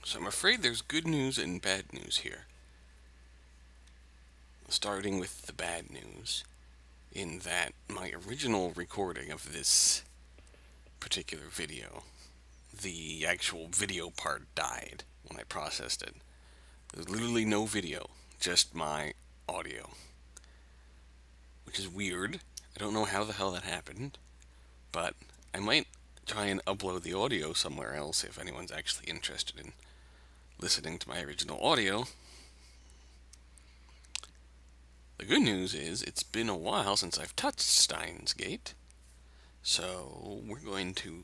So I'm afraid there's good news and bad news here. Starting with the bad news, in that my original recording of this particular video, the actual video part died when I processed it. There's literally no video, just my audio. Which is weird. I don't know how the hell that happened, but I might try and upload the audio somewhere else if anyone's actually interested in listening to my original audio. The good news is it's been a while since I've touched Steins Gate, so we're going to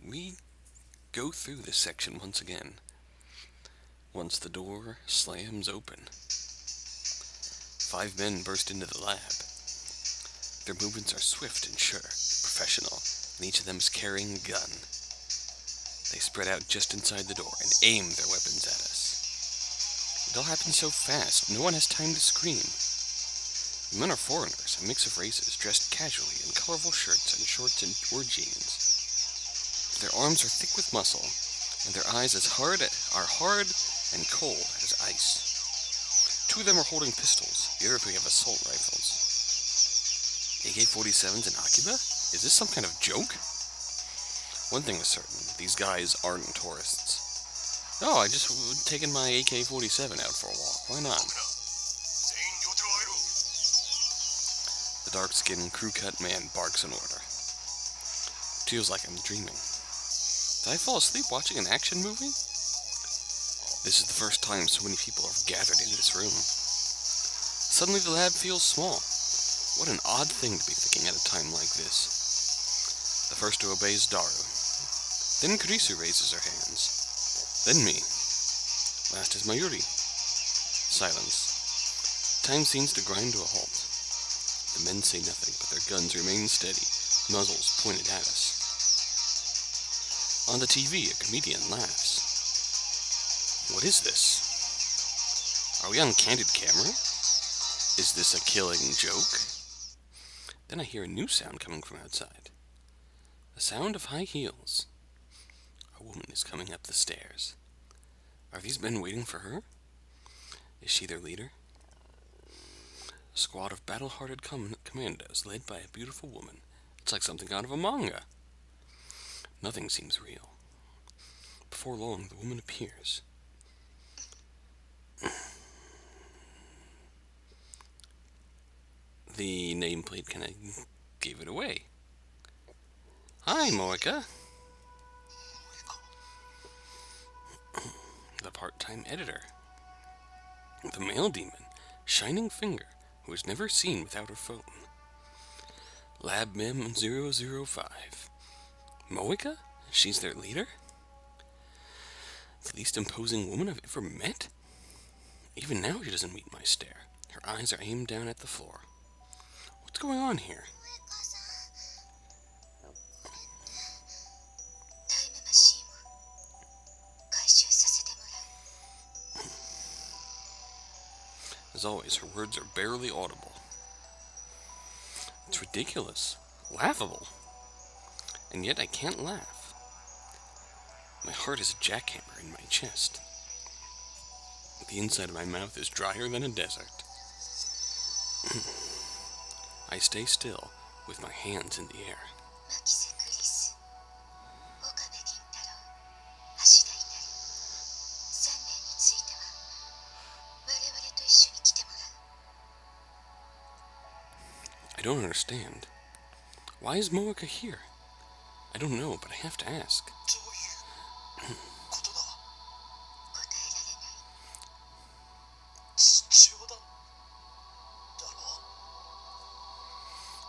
go through this section once again. Once the door slams open, 5 men burst into the lab. Their movements are swift and sure, professional, and each of them is carrying a gun. They spread out just inside the door and aim their weapons at us. It all happens so fast, no one has time to scream. The men are foreigners, a mix of races, dressed casually in colorful shirts and shorts or jeans. Their arms are thick with muscle, and their eyes are hard and cold as ice. 2 of them are holding pistols, the other 3 have assault rifles. AK-47s and Akiba? Is this some kind of joke? One thing is certain, these guys aren't tourists. Oh, I just taken my AK-47 out for a walk, why not? The dark-skinned, crew-cut man barks an order. It feels like I'm dreaming. Did I fall asleep watching an action movie? This is the first time so many people have gathered in this room. Suddenly the lab feels small. What an odd thing to be thinking at a time like this. The first to obey is Daru. Then Kurisu raises her hands. Then me. Last is Mayuri. Silence. Time seems to grind to a halt. The men say nothing, but their guns remain steady, muzzles pointed at us. On the TV, a comedian laughs. What is this? Are we on candid camera? Is this a killing joke? Then I hear a new sound coming from outside. The sound of high heels. A woman is coming up the stairs. Are these men waiting for her? Is she their leader? A squad of battle-hardened commandos led by a beautiful woman. It's like something out of a manga. Nothing seems real. Before long, the woman appears. The nameplate kind of gave it away. Hi, Moika. The part-time editor. The male demon, Shining Finger, who is never seen without her phone. Lab Mem 005. Moika? She's their leader? The least imposing woman I've ever met? Even now she doesn't meet my stare. Her eyes are aimed down at the floor. What's going on here? As always, her words are barely audible. It's ridiculous. Laughable. And yet I can't laugh. My heart is a jackhammer in my chest. The inside of my mouth is drier than a desert. I stay still, with my hands in the air. I don't understand. Why is Moika here? I don't know, but I have to ask.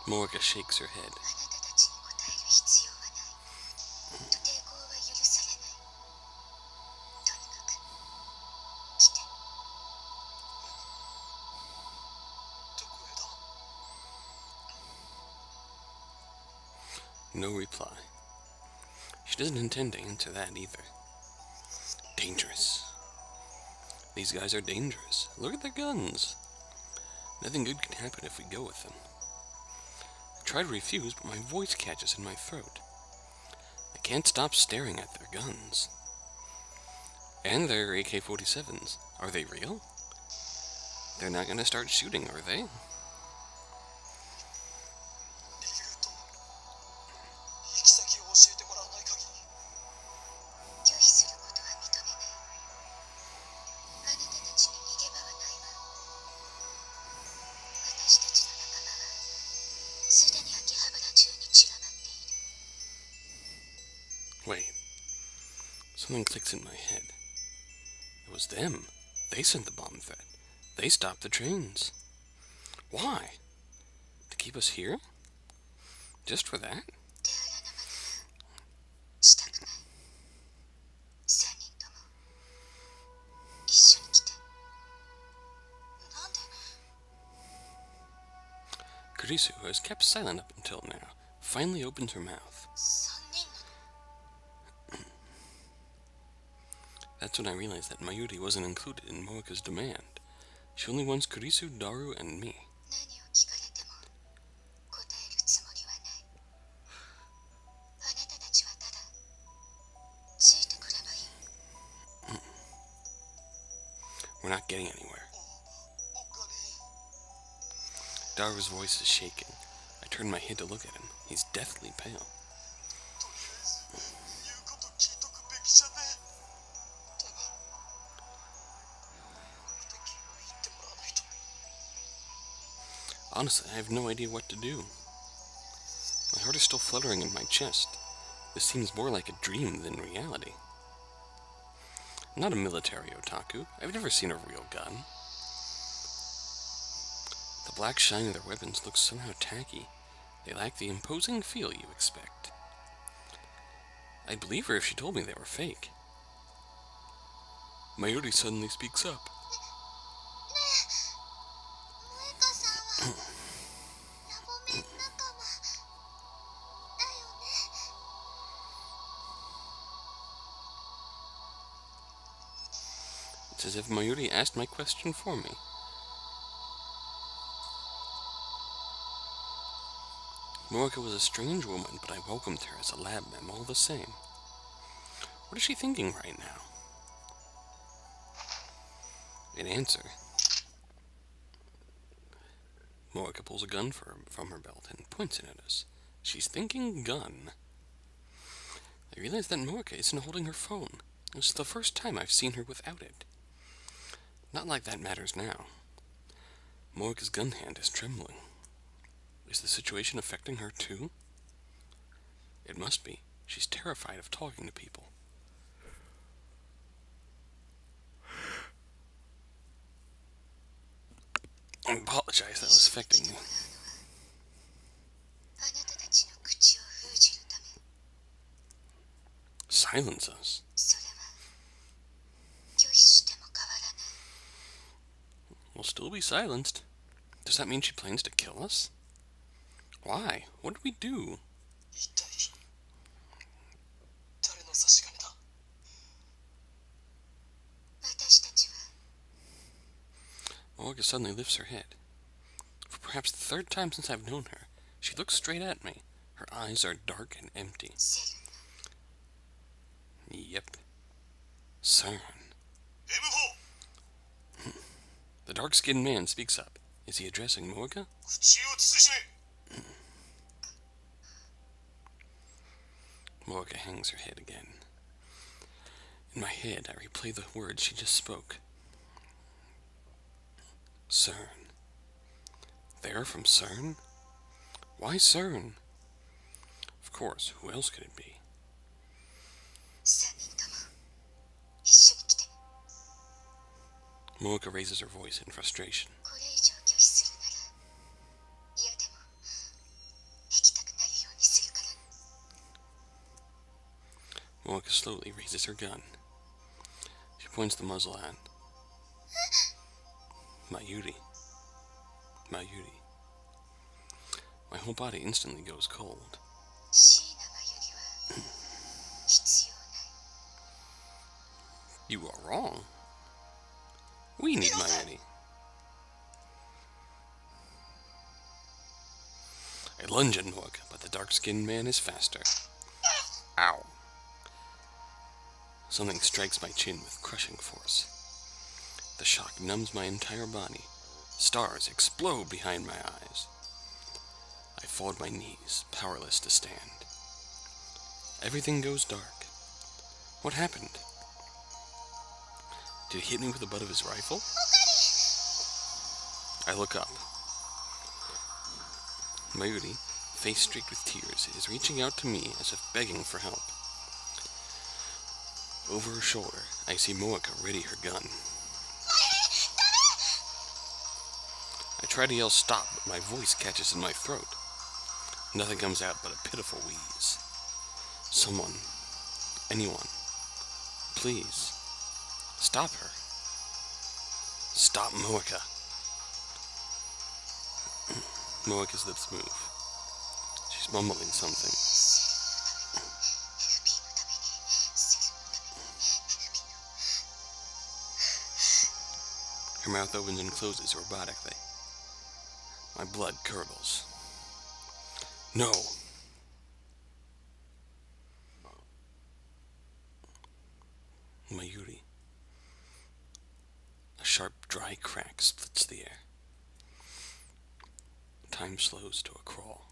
Moika shakes her head. No reply. She doesn't intend to answer that either. Dangerous. These guys are dangerous. Look at their guns. Nothing good can happen if we go with them. I try to refuse, but my voice catches in my throat. I can't stop staring at their guns. And their AK-47s. Are they real? They're not gonna start shooting, are they? Wait. Something clicks in my head. It was them. They sent the bomb threat. They stopped the trains. Why? To keep us here? Just for that? Kurisu, who has kept silent up until now, finally opens her mouth. That's when I realized that Mayuri wasn't included in Moeka's demand. She only wants Kurisu, Daru, and me. We're not getting anywhere. Daru's voice is shaking. I turn my head to look at him. He's deathly pale. Honestly, I have no idea what to do. My heart is still fluttering in my chest. This seems more like a dream than reality. I'm not a military otaku. I've never seen a real gun. The black shine of their weapons looks somehow tacky. They lack the imposing feel you expect. I'd believe her if she told me they were fake. Mayuri suddenly speaks up. It's as if Mayuri asked my question for me. Moeka was a strange woman, but I welcomed her as a lab mem all the same. What is she thinking right now? In answer, Moeka pulls a gun from her belt and points it at us. She's thinking gun. I realize that Moeka isn't holding her phone. It's the first time I've seen her without it. Not like that matters now. Moeka's gun hand is trembling. Is the situation affecting her too? It must be. She's terrified of talking to people. I apologize, that was affecting me. Silence us. We'll still be silenced. Does that mean she plans to kill us? Why? What did we do? Moeka suddenly lifts her head. For perhaps the third time since I've known her, she looks straight at me. Her eyes are dark and empty. Yep. CERN. The dark-skinned man speaks up. Is he addressing Moeka? Moeka hangs her head again. In my head, I replay the words she just spoke. CERN. They're from CERN? Why CERN? Of course, who else could it be? Moeka raises her voice in frustration. Moeka slowly raises her gun. She points the muzzle at Mayuri. Mayuri. My whole body instantly goes cold. You are wrong. We need Mayuri. I lunge at Moeka, but the dark-skinned man is faster. Ow. Something strikes my chin with crushing force. The shock numbs my entire body. Stars explode behind my eyes. I fall to my knees, powerless to stand. Everything goes dark. What happened? Did he hit me with the butt of his rifle? I look up. Mayuri, face streaked with tears, is reaching out to me as if begging for help. Over her shoulder, I see Moeka ready her gun. I try to yell stop, but my voice catches in my throat. Nothing comes out but a pitiful wheeze. Someone, anyone, please, stop her. Stop Moeka. Moeka's lips move. She's mumbling something. Her mouth opens and closes robotically. My blood curdles. No! Mayuri. A sharp, dry crack splits the air. Time slows to a crawl.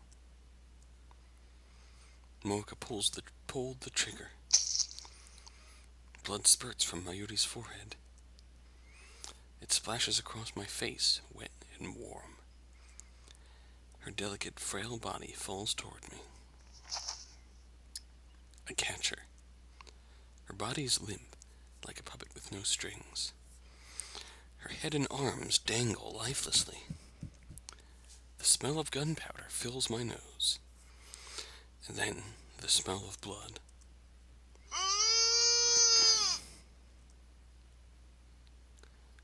Moeka pulled the trigger. Blood spurts from Mayuri's forehead. It splashes across my face, wet and warm. Her delicate, frail body falls toward me. I catch her. Her body is limp, like a puppet with no strings. Her head and arms dangle lifelessly. The smell of gunpowder fills my nose. And then the smell of blood.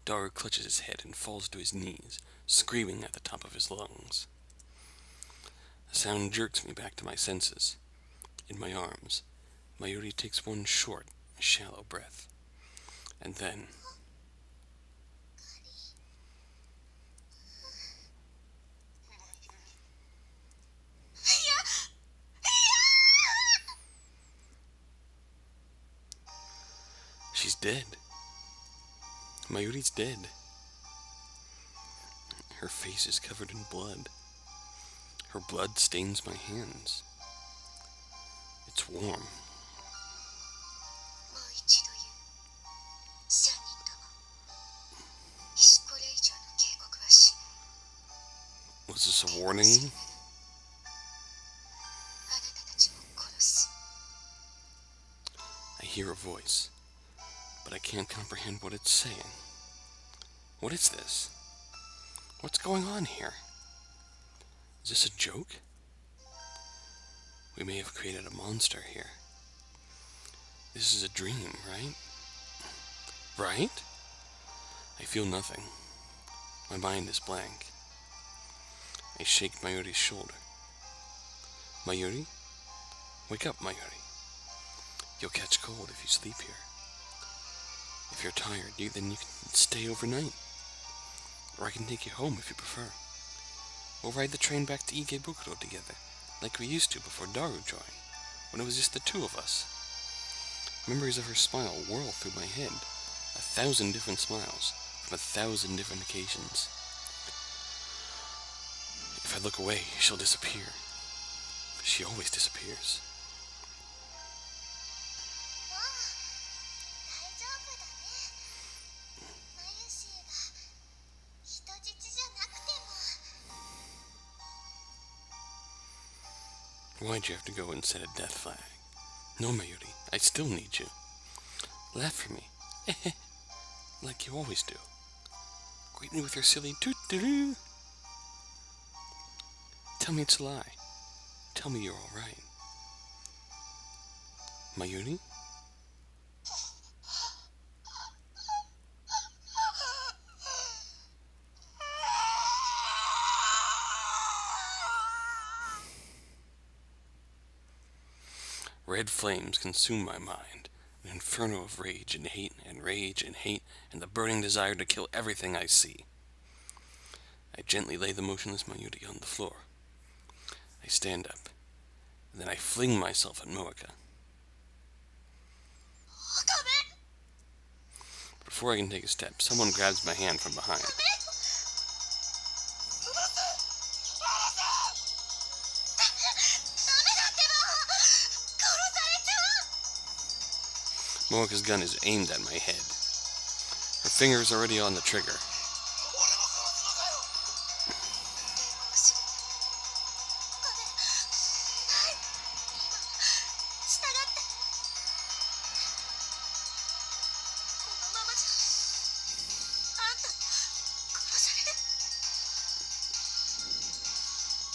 Daru clutches his head and falls to his knees, screaming at the top of his lungs. The sound jerks me back to my senses. In my arms, Mayuri takes one short, shallow breath. And then... she's dead. Mayuri's dead. Her face is covered in blood. Her blood stains my hands. It's warm. Was this a warning? I hear a voice, but I can't comprehend what it's saying. What is this? What's going on here? Is this a joke? We may have created a monster here. This is a dream, right? Right? I feel nothing. My mind is blank. I shake Mayuri's shoulder. Mayuri? Wake up, Mayuri. You'll catch cold if you sleep here. If you're tired, then you can stay overnight. Or I can take you home if you prefer. We'll ride the train back to Ikebukuro together, like we used to before Daru joined, when it was just the two of us. Memories of her smile whirl through my head, 1,000 different smiles, from 1,000 different occasions. If I look away, she'll disappear. She always disappears. Why'd you have to go and set a death flag? No, Mayuri, I still need you. Laugh for me. Like you always do. Greet me with your silly toot-doo-doo. Tell me it's a lie. Tell me you're alright. Mayuri? Red flames consume my mind, an inferno of rage and hate and rage and hate and the burning desire to kill everything I see. I gently lay the motionless Mayuri on the floor. I stand up, and then I fling myself at Moeka. Before I can take a step, someone grabs my hand from behind. Moeka's gun is aimed at my head. Her finger is already on the trigger.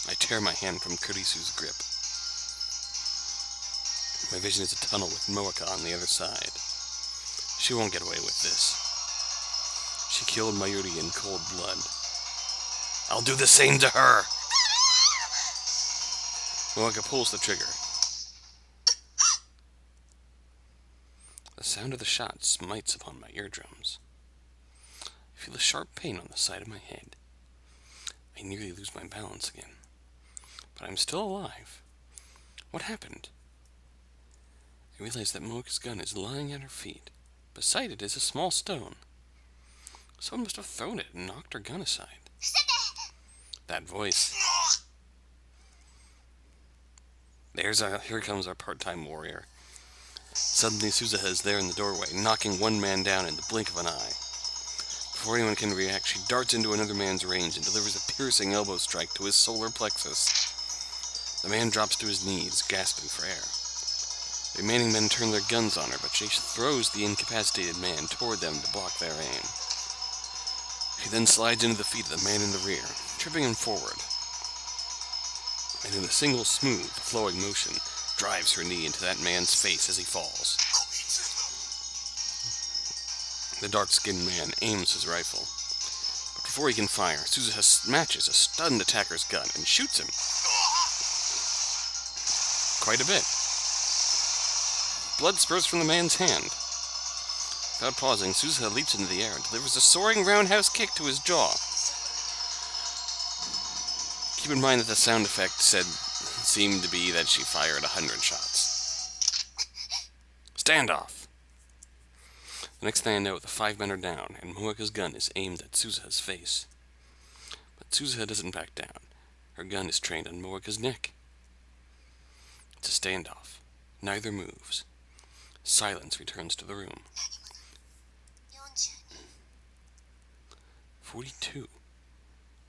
I tear my hand from Kurisu's grip. My vision is a tunnel with Moeka on the other side. She won't get away with this. She killed Mayuri in cold blood. I'll do the same to her! Moeka pulls the trigger. The sound of the shot smites upon my eardrums. I feel a sharp pain on the side of my head. I nearly lose my balance again. But I'm still alive. What happened? I realize that Moeka's gun is lying at her feet. Beside it is a small stone. Someone must have thrown it and knocked her gun aside. That voice. Here comes our part-time warrior. Suddenly Suzuha is there in the doorway, knocking one man down in the blink of an eye. Before anyone can react, she darts into another man's range and delivers a piercing elbow strike to his solar plexus. The man drops to his knees, gasping for air. The remaining men turn their guns on her, but she throws the incapacitated man toward them to block their aim. She then slides into the feet of the man in the rear, tripping him forward, and in a single smooth, flowing motion, drives her knee into that man's face as he falls. The dark-skinned man aims his rifle, but before he can fire, Suzuha snatches a stunned attacker's gun and shoots him. Quite a bit. Blood spurts from the man's hand. Without pausing, Suzuha leaps into the air and delivers a soaring roundhouse kick to his jaw. Keep in mind that the sound effect seemed to be that she fired 100 shots. Standoff! The next thing I know, the 5 men are down, and Moeka's gun is aimed at Suzuha's face. But Suzuha doesn't back down. Her gun is trained on Moeka's neck. It's a standoff. Neither moves. Silence returns to the room. 42.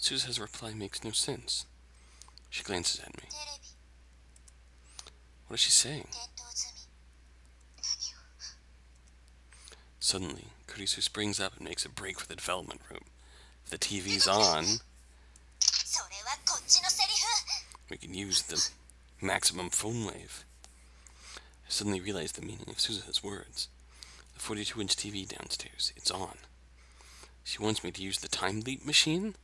Suzuha's reply makes no sense. She glances at me. What is she saying? Suddenly, Kurisu springs up and makes a break for the development room. If the TV's on, we can use the maximum phone wave. I suddenly realize the meaning of Suzuha's words. The 42-inch TV downstairs, it's on. She wants me to use the time leap machine?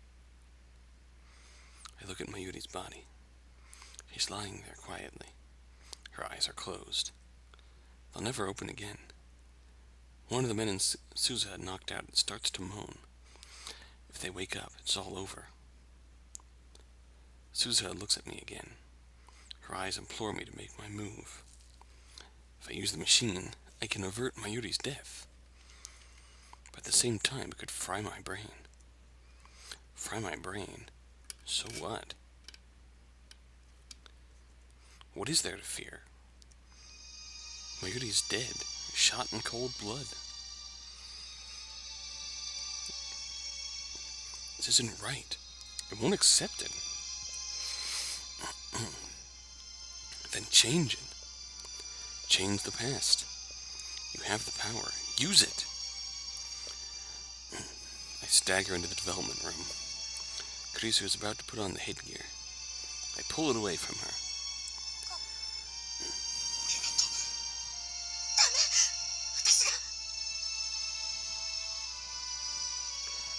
I look at Mayuri's body. She's lying there quietly. Her eyes are closed. They'll never open again. One of the men in Suzuha knocked out starts to moan. If they wake up, it's all over. Suzuha looks at me again. Her eyes implore me to make my move. If I use the machine, I can avert Mayuri's death. But at the same time, it could fry my brain. Fry my brain? So what? What is there to fear? Mayuri's dead, shot in cold blood. This isn't right. I won't accept it. Then change it. Change the past. You have the power. Use it. I stagger into the development room. Kurisu is about to put on the headgear. I pull it away from her.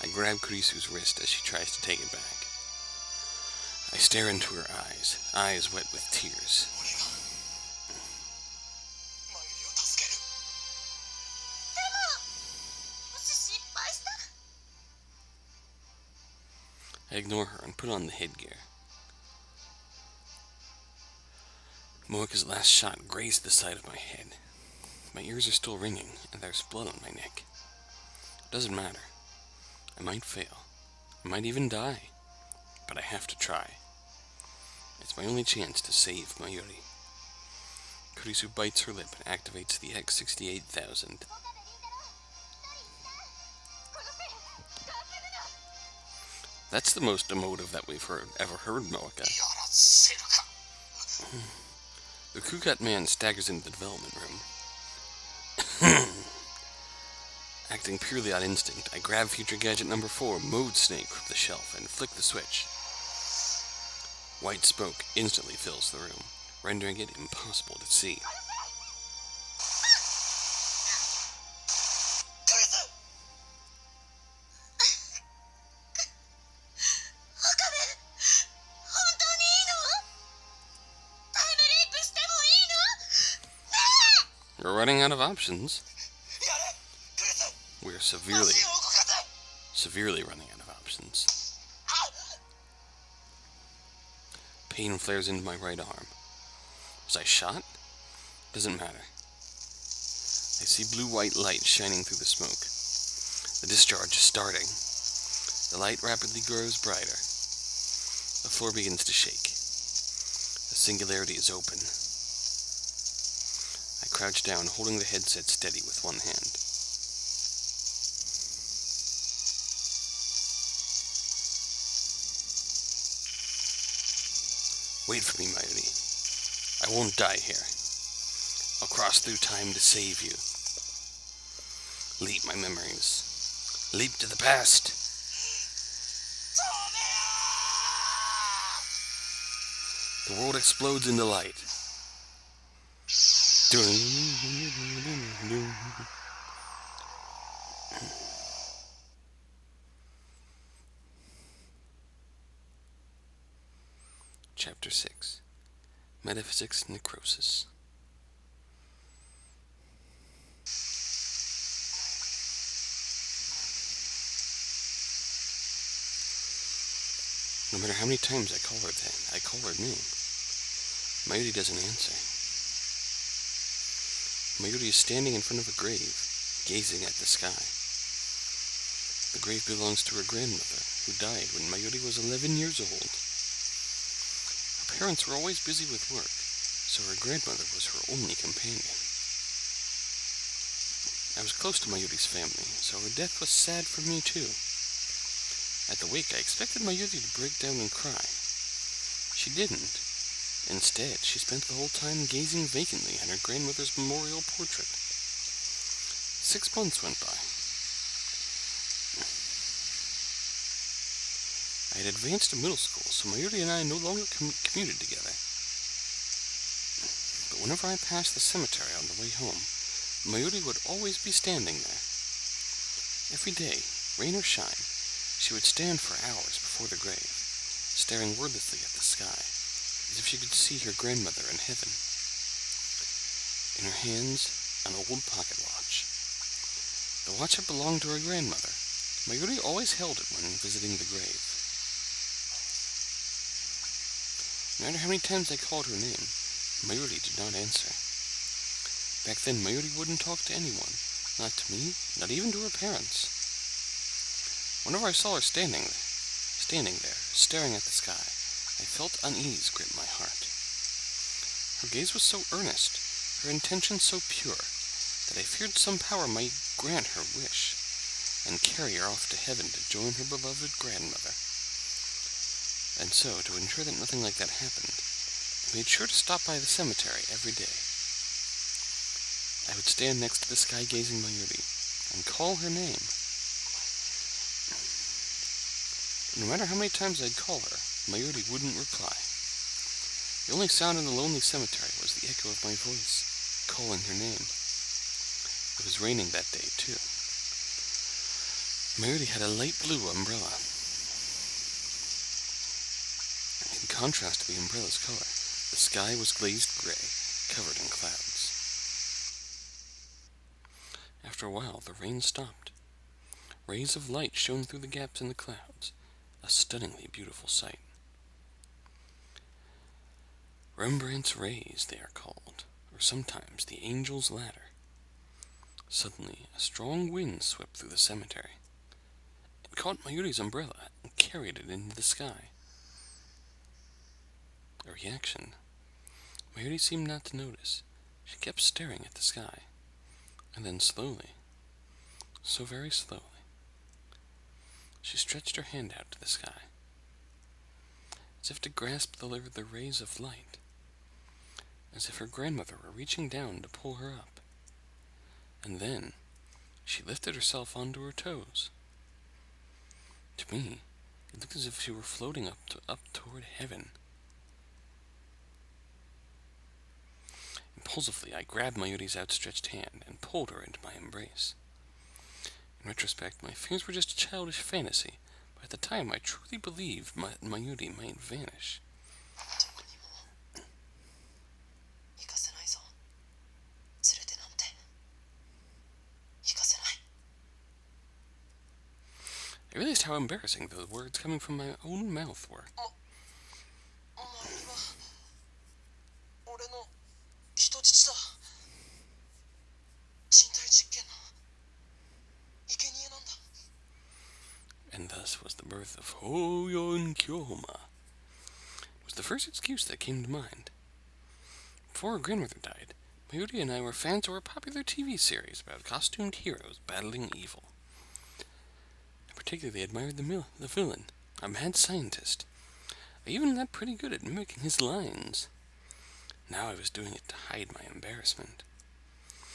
I grab Kurisu's wrist as she tries to take it back. I stare into her eyes wet with tears. I ignore her and put on the headgear. Moeka's last shot grazed the side of my head. My ears are still ringing, and there's blood on my neck. Doesn't matter. I might fail. I might even die. But I have to try. It's my only chance to save Mayuri. Kurisu bites her lip and activates the X-68,000. That's the most emotive that we've ever heard, Moeka. The Kukat man staggers into the development room. Acting purely on instinct, I grab Future Gadget number 4, Mode Snake, from the shelf and flick the switch. White smoke instantly fills the room, rendering it impossible to see. We're running out of options. We're severely running out of options. Pain flares into my right arm. Was I shot? Doesn't matter. I see blue-white light shining through the smoke. The discharge is starting. The light rapidly grows brighter. The floor begins to shake. The singularity is open. I crouch down, holding the headset steady with one hand. Wait for me, Mayuri. I won't die here. I'll cross through time to save you. Leap my memories. Leap to the past. The world explodes into light. Chapter 6. Metaphysics, Necrosis. No matter how many times I call her name, Mayuri doesn't answer. Mayuri is standing in front of a grave, gazing at the sky. The grave belongs to her grandmother, who died when Mayuri was 11 years old. Her parents were always busy with work, so her grandmother was her only companion. I was close to Mayuri's family, so her death was sad for me too. At the wake, I expected Mayuri to break down and cry. She didn't. Instead, she spent the whole time gazing vacantly at her grandmother's memorial portrait. 6 months went by. I had advanced to middle school, so Mayuri and I no longer commuted together. But whenever I passed the cemetery on the way home, Mayuri would always be standing there. Every day, rain or shine, she would stand for hours before the grave, staring wordlessly at the sky, as if she could see her grandmother in heaven. In her hands, an old pocket watch. The watch had belonged to her grandmother. Mayuri always held it when visiting the grave. No matter how many times I called her name, Mayuri did not answer. Back then, Mayuri wouldn't talk to anyone, not to me, not even to her parents. Whenever I saw her standing there, staring at the sky, I felt unease grip my heart. Her gaze was so earnest, her intention so pure, that I feared some power might grant her wish, and carry her off to heaven to join her beloved grandmother. And so, to ensure that nothing like that happened, I made sure to stop by the cemetery every day. I would stand next to the sky-gazing Mayuri, and call her name. No matter how many times I'd call her, Mayuri wouldn't reply. The only sound in the lonely cemetery was the echo of my voice, calling her name. It was raining that day, too. Mayuri had a light blue umbrella. In contrast to the umbrella's color, the sky was glazed gray, covered in clouds. After a while, the rain stopped. Rays of light shone through the gaps in the clouds, a stunningly beautiful sight. Rembrandt's rays, they are called, or sometimes the angel's ladder. Suddenly, a strong wind swept through the cemetery. It caught Mayuri's umbrella and carried it into the sky. A reaction. Mayuri seemed not to notice. She kept staring at the sky. And then slowly, so very slowly, she stretched her hand out to the sky, as if to grasp the rays of light, as if her grandmother were reaching down to pull her up. And then she lifted herself onto her toes. To me, it looked as if she were floating up toward heaven. Impulsively, I grabbed Mayuri's outstretched hand and pulled her into my embrace. In retrospect, my fears were just a childish fantasy, but at the time I truly believed Mayuri might vanish. I realized how embarrassing the words coming from my own mouth were. And thus was the birth of Hoyon Kyoma. It was the first excuse that came to mind. Before her grandmother died, Mayuri and I were fans of a popular TV series about costumed heroes battling evil. I particularly admired the villain, a mad scientist. I even got pretty good at mimicking his lines. Now I was doing it to hide my embarrassment.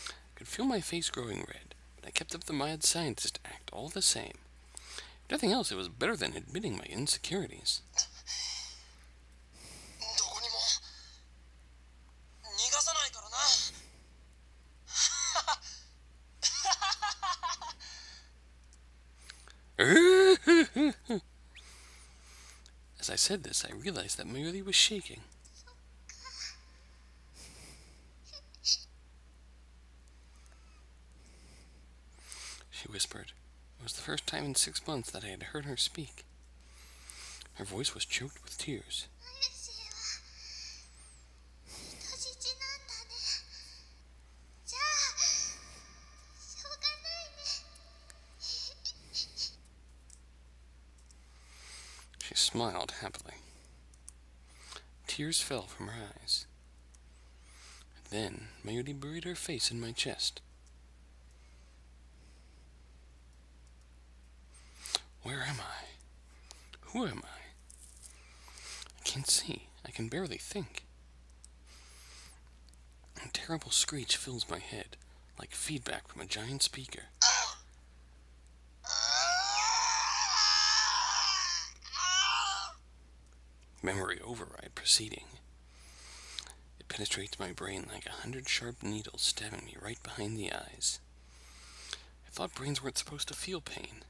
I could feel my face growing red, but I kept up the mad scientist act all the same. If nothing else, it was better than admitting my insecurities. As I said this, I realized that Mayuri was shaking. She whispered. It was the first time in 6 months that I had heard her speak. Her voice was choked with tears. She smiled happily. Tears fell from her eyes. Then Mayuri buried her face in my chest. Where am I? Who am I? I can't see. I can barely think. A terrible screech fills my head, like feedback from a giant speaker. Memory override proceeding. It penetrates my brain like 100 sharp needles stabbing me right behind the eyes. I thought brains weren't supposed to feel pain.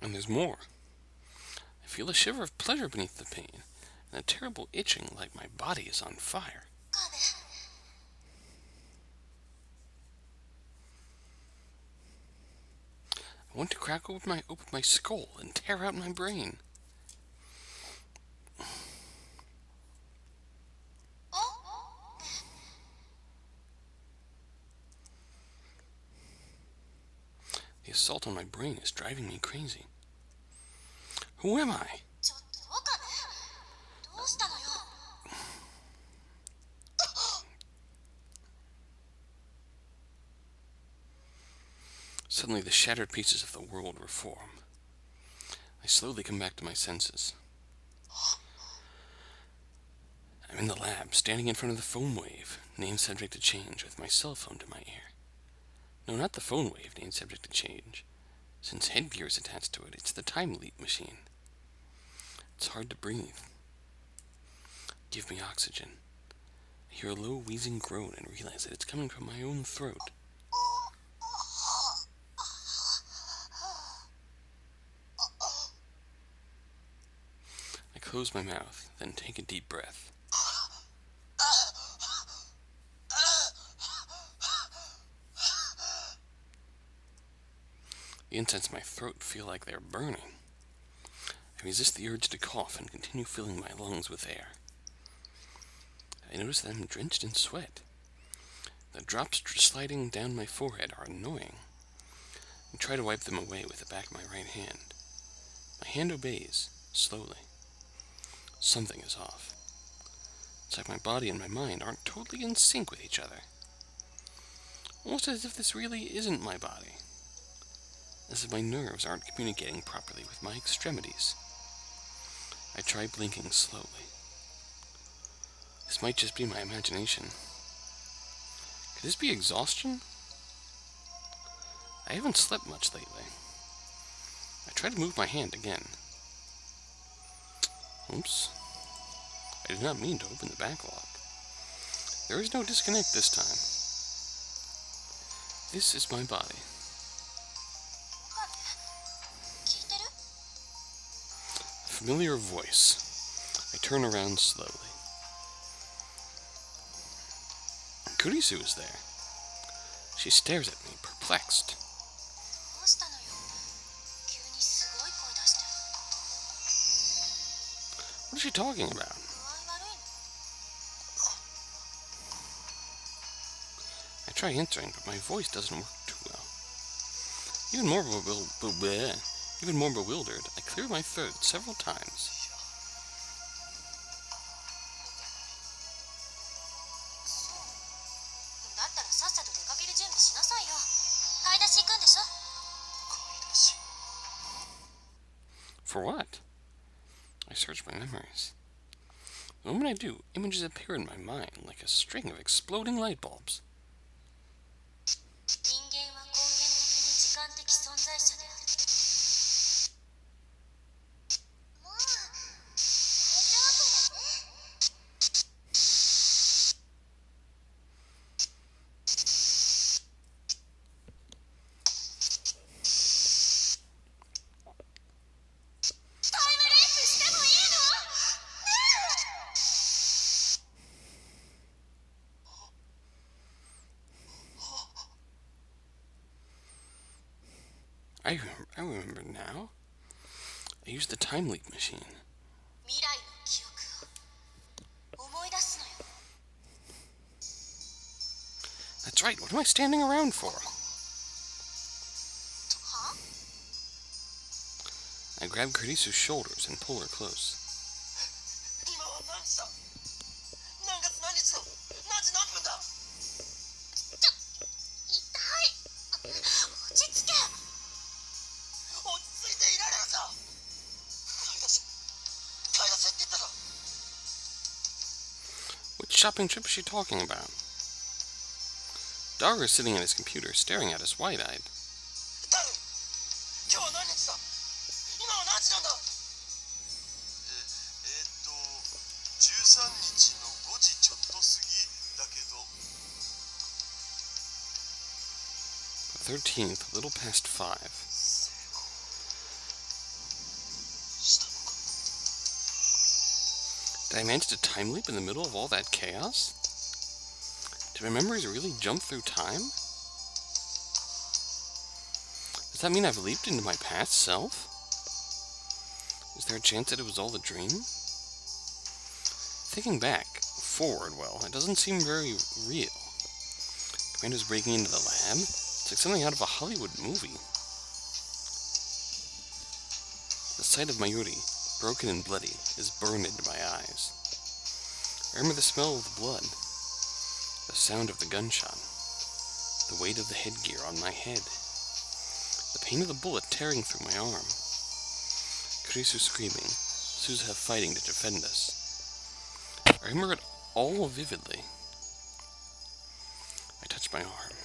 And there's more. I feel a shiver of pleasure beneath the pain, and a terrible itching like my body is on fire. I want to crack open my skull and tear out my brain. The assault on my brain is driving me crazy. Who am I? Suddenly the shattered pieces of the world reform. I slowly come back to my senses. I'm in the lab, standing in front of the phone wave, named subject to change, with my cell phone to my ear. No, not the phone wave, named subject to change. Since headgear is attached to it, it's the time leap machine. It's hard to breathe. Give me oxygen. I hear a low wheezing groan and realize that it's coming from my own throat. I close my mouth, then take a deep breath. The insides of my throat feel like they're burning. I resist the urge to cough and continue filling my lungs with air. I notice that I'm drenched in sweat. The drops sliding down my forehead are annoying. I try to wipe them away with the back of my right hand. My hand obeys, slowly. Something is off. It's like my body and my mind aren't totally in sync with each other. Almost as if this really isn't my body. As if my nerves aren't communicating properly with my extremities. I try blinking slowly. This might just be my imagination. Could this be exhaustion? I haven't slept much lately. I try to move my hand again. Oops. I did not mean to open the backlog. There is no disconnect this time. This is my body. A familiar voice. I turn around slowly. Kurisu is there. She stares at me, perplexed. What is she talking about? I try answering, but my voice doesn't work too well. Even more bewildered, I clear my throat several times. For what? I search my memories. The moment I do, images appear in my mind like a string of exploding light bulbs. I remember now. I used the time leap machine. That's right, what am I standing around for? I grab Kurisu's shoulders and pull her close. Which shopping trip is she talking about? Daru is sitting at his computer, staring at us wide-eyed. The 13th, a little past 5. Did I manage to time leap in the middle of all that chaos? Did my memories really jump through time? Does that mean I've leaped into my past self? Is there a chance that it was all a dream? Thinking back, forward, well, it doesn't seem very real. Commando's breaking into the lab? It's like something out of a Hollywood movie. The sight of Mayuri, broken and bloody, is burned into my eyes. I remember the smell of the blood, the sound of the gunshot, the weight of the headgear on my head, the pain of the bullet tearing through my arm, Kurisu screaming, Suzuha fighting to defend us. I remember it all vividly. I touched my arm.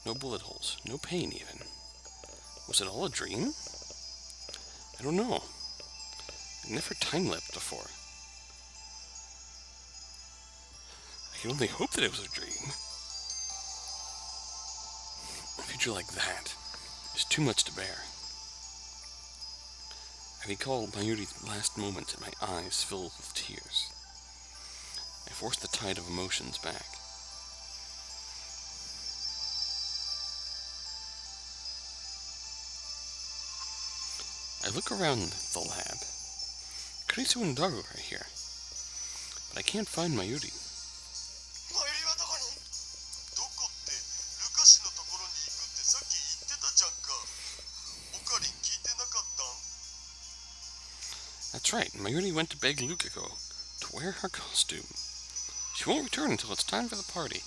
No bullet holes, no pain even. Was it all a dream? I don't know. I've never time-leapt before. I can only hope that it was a dream. A future like that is too much to bear. I recall Mayuri's last moments and my eyes filled with tears. I forced the tide of emotions back. look around the lab. Kurisu and Daru are here, but I can't find Mayuri. That's right, Mayuri went to beg Lukiko to wear her costume. She won't return until it's time for the party.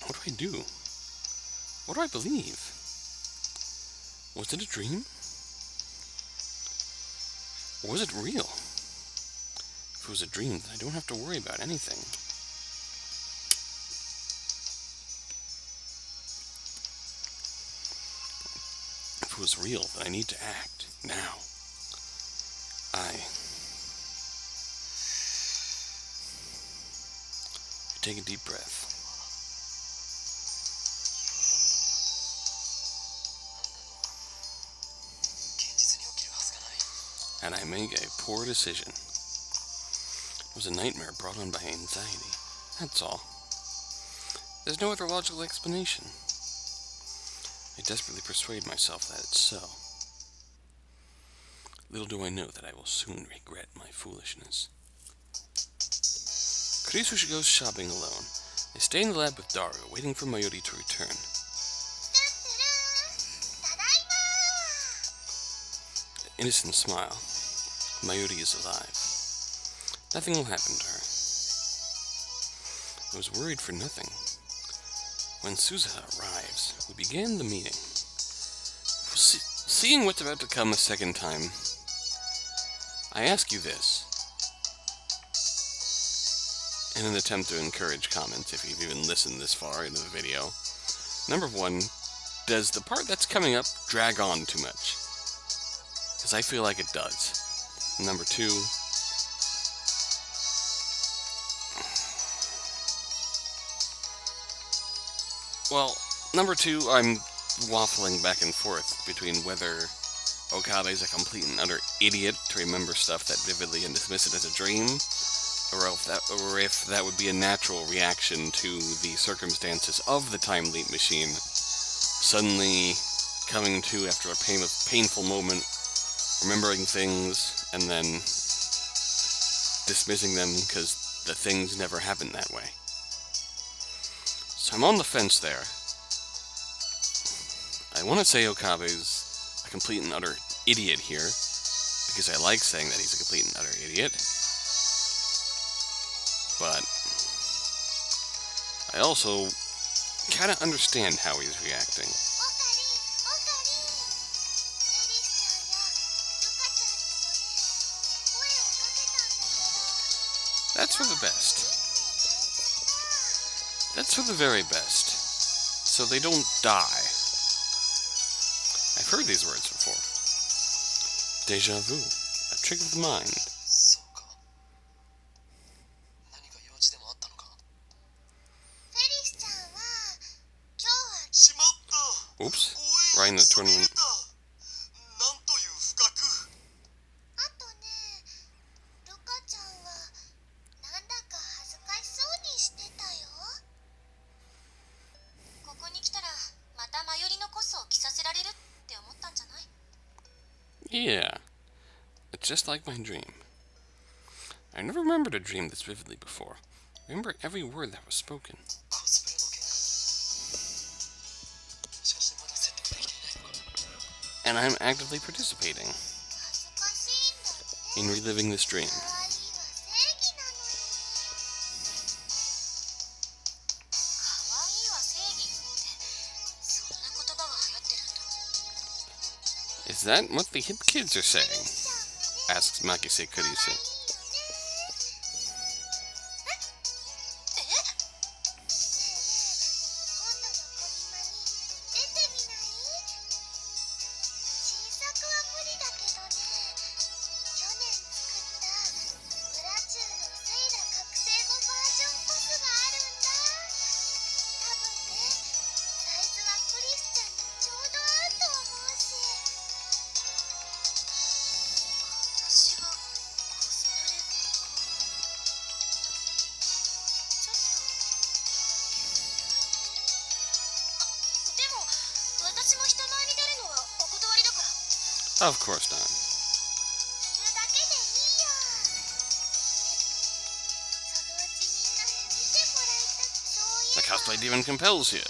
What do I do? What do I believe? Was it a dream? Or was it real? If it was a dream, then I don't have to worry about anything. If it was real, then I need to act now. I take a deep breath. And I make a poor decision. It was a nightmare brought on by anxiety. That's all. There's no other logical explanation. I desperately persuade myself that it's so. Little do I know that I will soon regret my foolishness. Kurisu goes shopping alone. I stay in the lab with Daru, waiting for Mayuri to return. Innocent smile. Mayuri is alive. Nothing will happen to her. I was worried for nothing. When Suzuha arrives, we begin the meeting. Seeing what's about to come a second time, I ask you this, in an attempt to encourage comments, if you've even listened this far into the video. Number one, does the part that's coming up drag on too much? Because I feel like it does. Number two, I'm waffling back and forth between whether Okabe's a complete and utter idiot to remember stuff that vividly and dismiss it as a dream, or if that would be a natural reaction to the circumstances of the time leap machine suddenly coming to after a painful moment, remembering things, and then dismissing them because the things never happened that way. So I'm on the fence there. I want to say Okabe's a complete and utter idiot here, because I like saying that he's a complete and utter idiot. But I also kind of understand how he's reacting. That's for the best. That's for the very best. So they don't die. I've heard these words before. Deja vu. A trick of the mind. Oops. Right in the tournament. Yeah, it's just like my dream. I never remembered a dream this vividly before. I remember every word that was spoken. And I'm actively participating in reliving this dream. Is that what the hip kids are saying? Asks Makise Kurisu. Of course not. The cosplay demon compels you.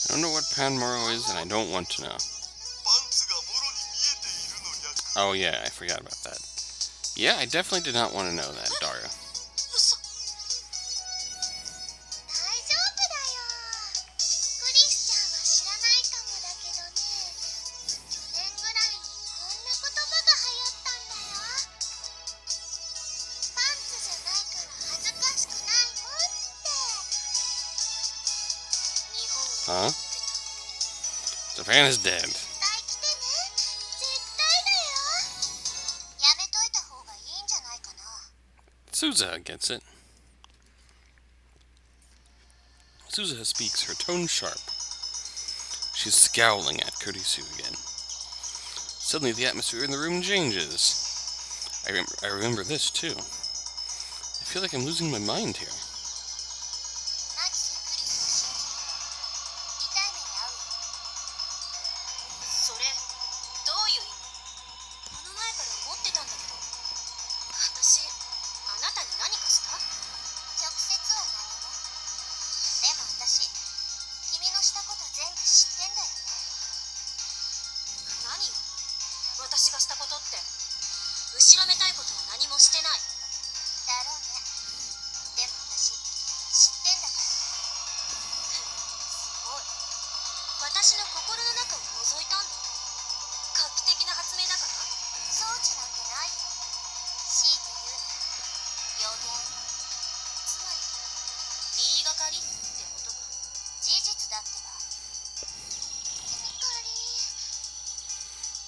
I don't know what Panmoro is, and I don't want to know. Oh yeah, I forgot about that. Yeah, I definitely did not want to know that, Dario. Huh? Japan is dead. Suzuha gets it. Suzuha speaks, her tone sharp. She's scowling at Kurisu again. Suddenly the atmosphere in the room changes. I remember this too. I feel like I'm losing my mind here.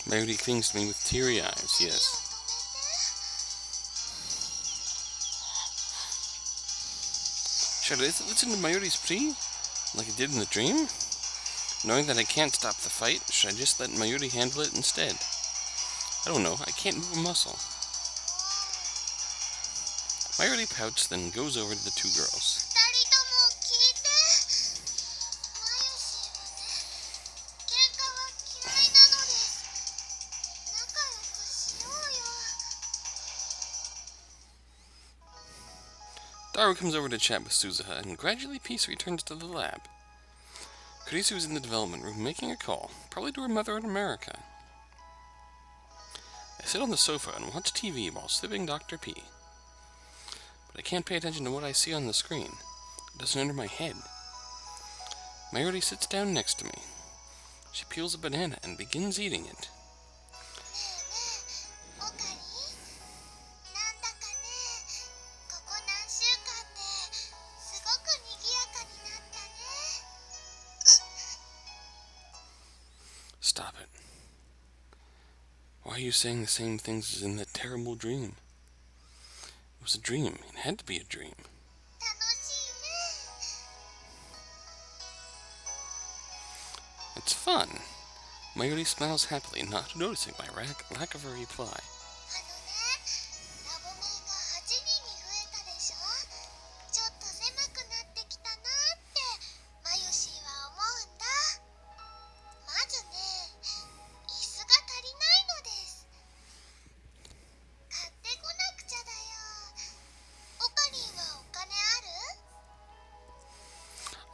Mayuri clings to me with teary eyes, yes. Should I listen to Mayuri's plea, like I did in the dream? Knowing that I can't stop the fight, should I just let Mayuri handle it instead? I don't know, I can't move a muscle. Mayuri pouts, then goes over to the two girls. Daru comes over to chat with Suzuha, and gradually peace returns to the lab. Kurisu is in the development room making a call, probably to her mother in America. I sit on the sofa and watch TV while sipping Dr. P. But I can't pay attention to what I see on the screen. It doesn't enter my head. Mayuri sits down next to me. She peels a banana and begins eating it. Stop it. Why are you saying the same things as in that terrible dream? It was a dream. It had to be a dream. It's fun. Mayuri smiles happily, not noticing my lack of a reply.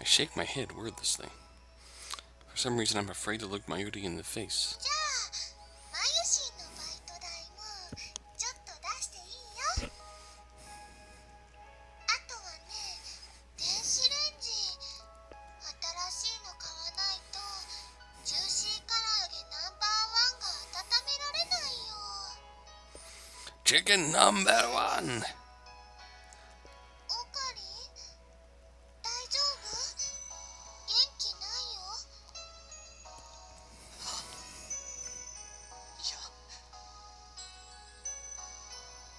I shake my head wordlessly. For some reason, I'm afraid to look Mayuri in the face. American number one. オカリ大丈夫？元気ないよ。いや、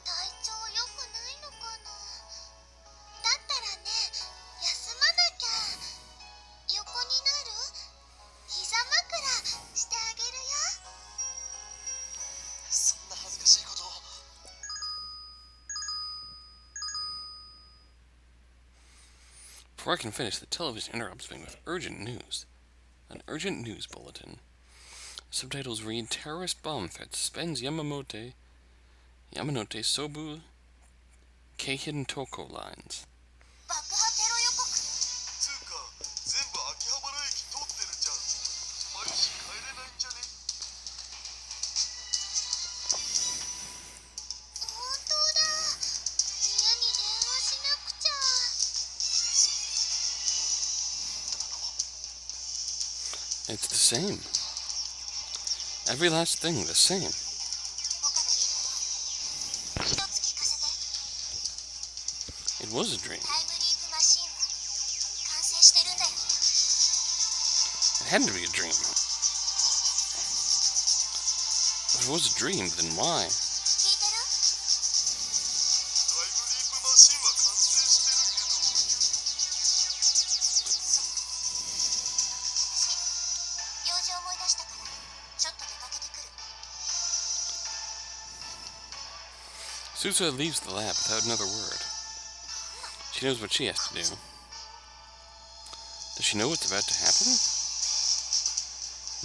体調良くないのかな。だったらね、休まなきゃ。横になる？膝枕してあげるよ。そんな恥ずかしいことを。Before I can finish, the television interrupts me with urgent news. An urgent news bulletin. Subtitles read, Terrorist bomb threat suspends Yamanote Sobu Keihin Toko lines. 爆破テロ予告。つうか、全部秋葉原駅通ってるじゃん。マジ帰れないんじゃね？本当だ。家に電話しなくちゃ。 It's the same. Every last thing the same. オカベリ、一つ聞かせて。 It was a dream. タイムリープマシンは完成してるんだよね。 It had to be a dream. If it was a dream, then why? 聞いてる？タイムリープマシンは完成してるけど。用事思い出したから、ちょっと出かけてくる。 Susa leaves the lab without another word. She knows what she has to do. Does she know what's about to happen?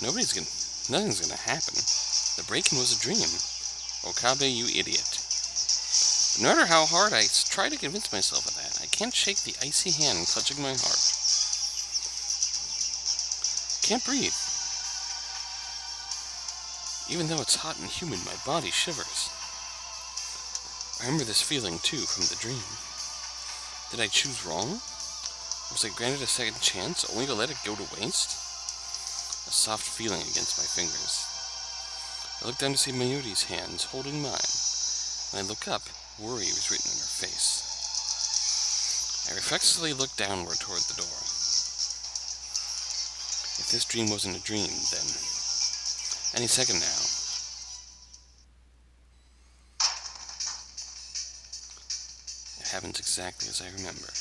Nothing's gonna happen. The break-in was a dream. Okabe, you idiot. But no matter how hard I try to convince myself of that, I can't shake the icy hand clutching my heart. Can't breathe. Even though it's hot and humid, my body shivers. I remember this feeling, too, from the dream. Did I choose wrong? Was I granted a second chance, only to let it go to waste? A soft feeling against my fingers. I look down to see Mayuri's hands holding mine. When I look up, worry was written on her face. I reflexively look downward toward the door. If this dream wasn't a dream, then any second now. It happens exactly as I remember.